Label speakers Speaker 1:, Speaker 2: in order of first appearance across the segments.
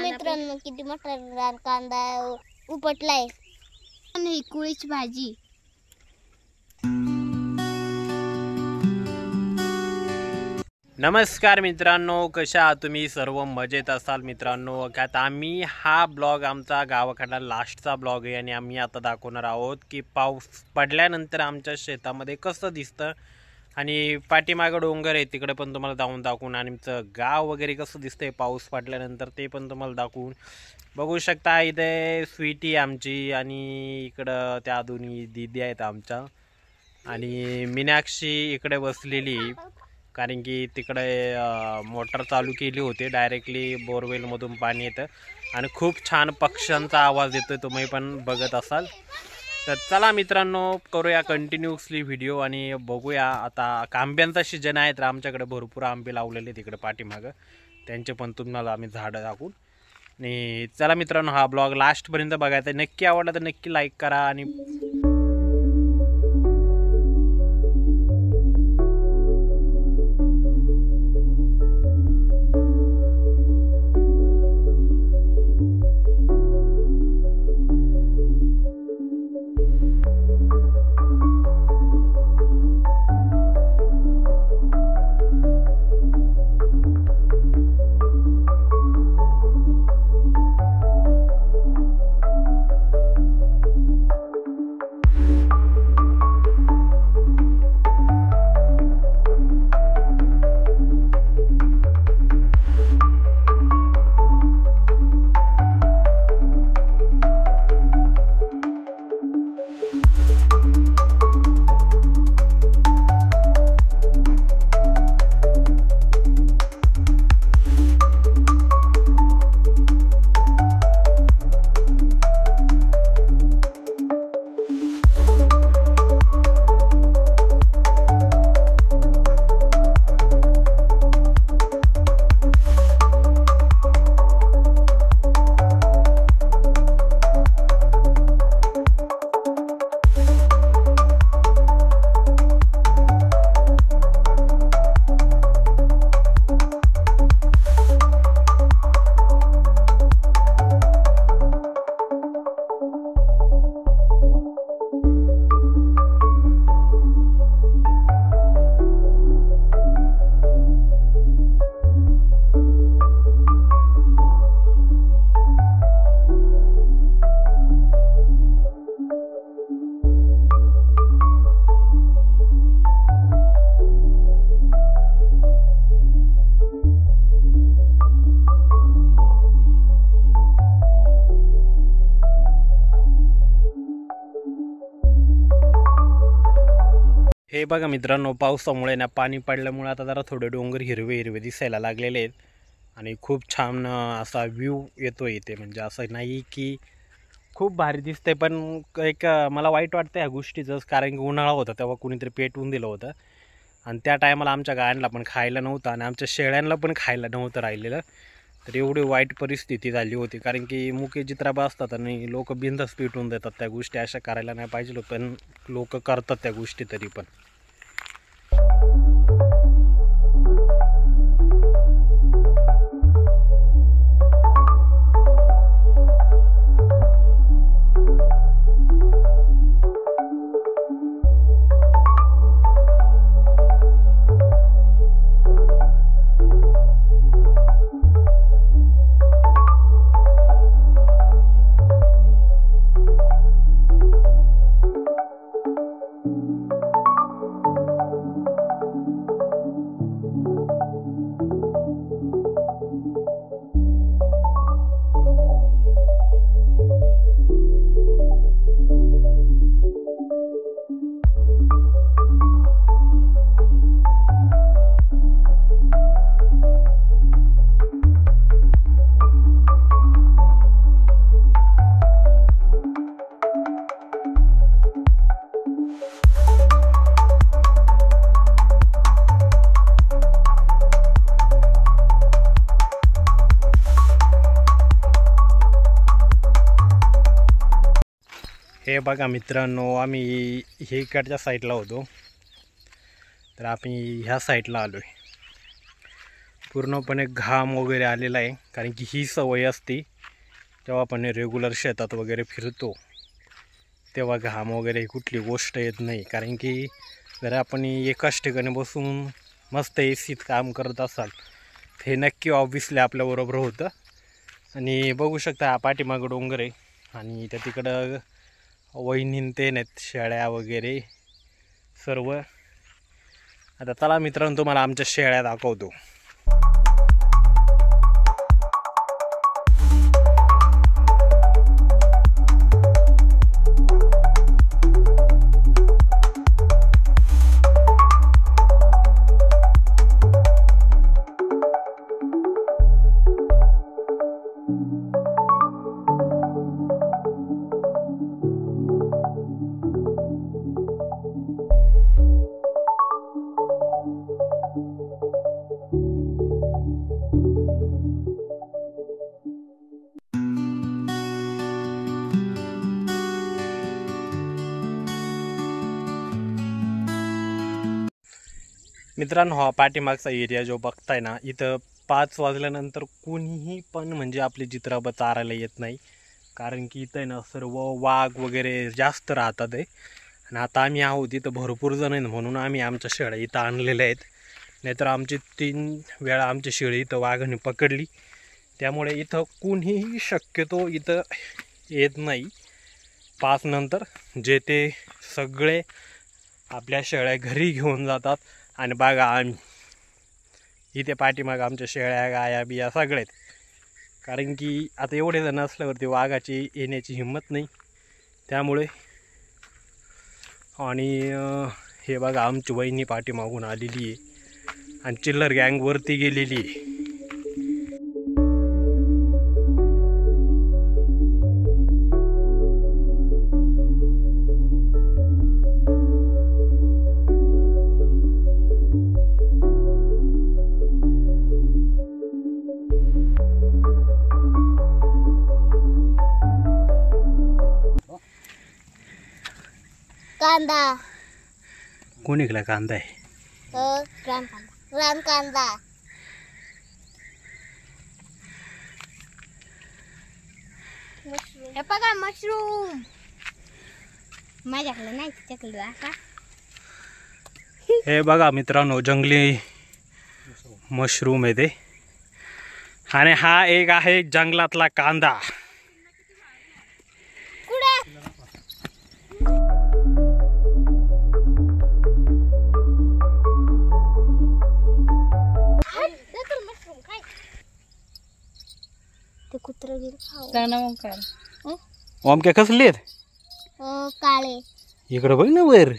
Speaker 1: मित्रांनो किती मोठा कांदा उपटलाय आणि कुळीची भाजी।
Speaker 2: नमस्कार मित्रांनो, कशा आहात तुम्ही? सर्व मजेत असाल मित्रांनो। आता आम्ही हा ब्लॉग आमचा गावाकडला लास्टचा ब्लॉग आहे आणि आम्ही आता दाखवणार आहोत की पाऊस पडल्यानंतर आमच्या शेतामध्ये कसं दिसतं आणि पाठीमागं डोंगर आहे तिकडे पण तुम्हाला जाऊन दाखवून आणि आमचं गाव वगैरे कसं दिसतंय पाऊस पडल्यानंतर ते पण तुम्हाला दाखवून। बघू शकता इथे स्वीटी आमची आणि इकडं त्या दोन्ही दीदी आहेत आमच्या आणि मीनाक्षी इकडे बसलेली, कारण की तिकडे मोटर चालू केली होती, डायरेक्टली बोरवेलमधून पाणी येतं आणि खूप छान पक्ष्यांचा आवाज येतोय, तुम्ही पण बघत असाल। तर चला मित्रांनो, करूया कंटिन्यूसली व्हिडिओ आणि बघूया। आता आंब्यांचा सीजन आहे तर आमच्याकडे भरपूर आंबे लावलेले तिकडे पाठीमागं, त्यांचे पण तुम्हाला आम्ही झाडं दाखवून। आणि चला मित्रांनो, हा ब्लॉग लास्टपर्यंत बघायचा, नक्की आवडला तर नक्की लाईक करा आणि हे बघा मित्रांनो, पावसामुळे ना पाणी पडल्यामुळे आता जरा थोडे डोंगर हिरवे हिरवे दिसायला लागलेले आहेत आणि खूप छान असा व्ह्यू येतो इथे। म्हणजे असं नाही की खूप भारी दिसतंय, पण एक मला वाईट वाटतं ह्या गोष्टीचं, कारण की उन्हाळा होता तेव्हा कुणीतरी पेटवून दिलं होतं आणि त्या टायमाला आमच्या गायांना पण खायला नव्हतं आणि आमच्या शेळ्यांना पण खायला नव्हतं राहिलेलं। तर एवढी वाईट परिस्थिती झाली होती, कारण की मुके चित्राबा असतात आणि लोक बिंदास पेटवून देतात। त्या गोष्टी अशा करायला नाही पाहिजे, पण लोक करतात त्या गोष्टी तरी पण। हे बघा मित्रांनो, आम्ही हे इकडच्या साईडला होतो, तर आम्ही ह्या साईडला आलो आहे। पूर्णपणे घाम वगैरे आलेला आहे, कारण की ही सवय असते जेव्हा आपण रेग्युलर शेतात वगैरे फिरतो तेव्हा घाम वगैरे कुठली गोष्ट येत नाही. कारण की जर आपण एकाच ठिकाणी बसून मस्त एसीत काम करत असाल हे नक्की ऑब्व्हियसली आपल्याबरोबर होतं. आणि बघू शकता हा पाठीमागं डोंगर आहे आणि त्या तिकडं वहिनीन ते नाहीत शेळ्या वगैरे सर्व. आता चला मित्रांनो तुम्हाला आमच्या शेळ्या दाखवतो. मित्रांनो हा पाठीमागचा एरिया जो बघताय ना, इथं 5 वाजल्यानंतर कोणीही पण म्हणजे आपली चित्राबा चारायला येत नाही. कारण की इथं ना सर्व वाघ वगैरे जास्त राहतात आहे. आणि आता आम्ही आहोत इथं भरपूर जण आहेत म्हणून आम्ही आमच्या शेळ्या इथं आणलेल्या आहेत. नाहीतर आमची 3 वेळा आमची शेळी इथं वाघाने पकडली. त्यामुळे इथं कोणीही शक्यतो इथं येत नाही 5 नंतर. जे ते सगळे आपल्या शेळ्या घरी घेऊन जातात. आणि बघा आम्ही इथे पाठीमाग आमच्या शेळ्या गाया बिया सगळ्यात. कारण की आता एवढे जण असल्यावरती वाघाची येण्याची हिंमत नाही त्यामुळे. आणि हे बघा आमची वहिनी पाठीमागून आलेली आहे आणि चिल्लर गँगवरती गेलेली आहे.
Speaker 1: कांदा
Speaker 2: कोण इकडे कांदा आहे?
Speaker 1: रान कांदा. हे बघा मशरूम. माझ्याकडे नाही तिच्याकडे असा.
Speaker 2: हे बघा मित्रांनो जंगली मशरूम आहे ते. आणि हा एक आहे जंगलातला कांदा.
Speaker 1: ते कुत्र गेलं.
Speaker 2: ओमक्या कसले आहेत?
Speaker 1: काळे.
Speaker 2: इकडे बघ ना वर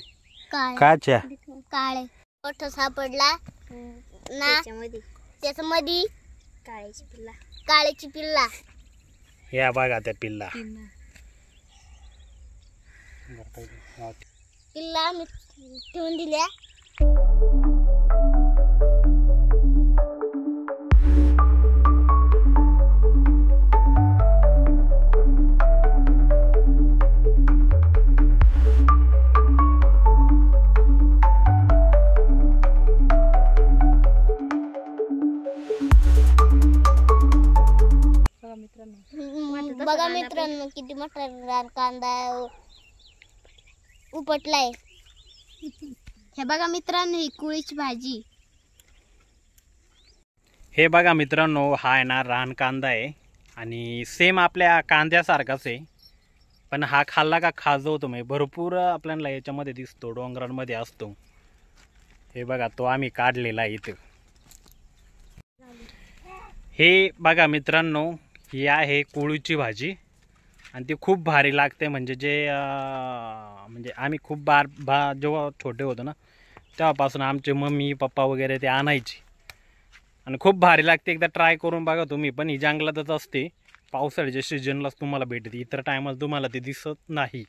Speaker 1: काळे
Speaker 2: काच्या
Speaker 1: काळे मोठ सापडला ना त्याच्यामध्ये काळ्याची पिल्ला.
Speaker 2: या बघा त्या पिल्ला
Speaker 1: आम्ही ठेवून दिल्या. बघा मित्रांनो किती मोठा रान कांदा उपटलाय. हे बघा मित्रांनो ही कुळीची भाजी.
Speaker 2: हे बघा मित्रांनो हा आहे ना रान कांदा आहे आणि सेम आपल्या कांद्यासारखाच आहे. पण हा खाल्ला का खाजवतो म्हणजे भरपूर आपल्याला याच्यामध्ये दिसतो डोंगरांमध्ये असतो. हे बघा तो आम्ही काढलेला आहे इथं. हे बघा मित्रांनो ही आहे कोळीची भाजी आणि ती खूप भारी लागते. म्हणजे म्हणजे आम्ही खूप जेव्हा छोटे होतो ना तेव्हापासून आमचे मम्मी पप्पा वगैरे ते आणायचे आणि खूप भारी लागते. एकदा ट्राय करून बघा तुम्ही पण. ही जंगलातच असते, पावसाळ्याच्या सीजनलाच तुम्हाला भेटते, इतर टायमाला तुम्हाला ते दिसत नाही.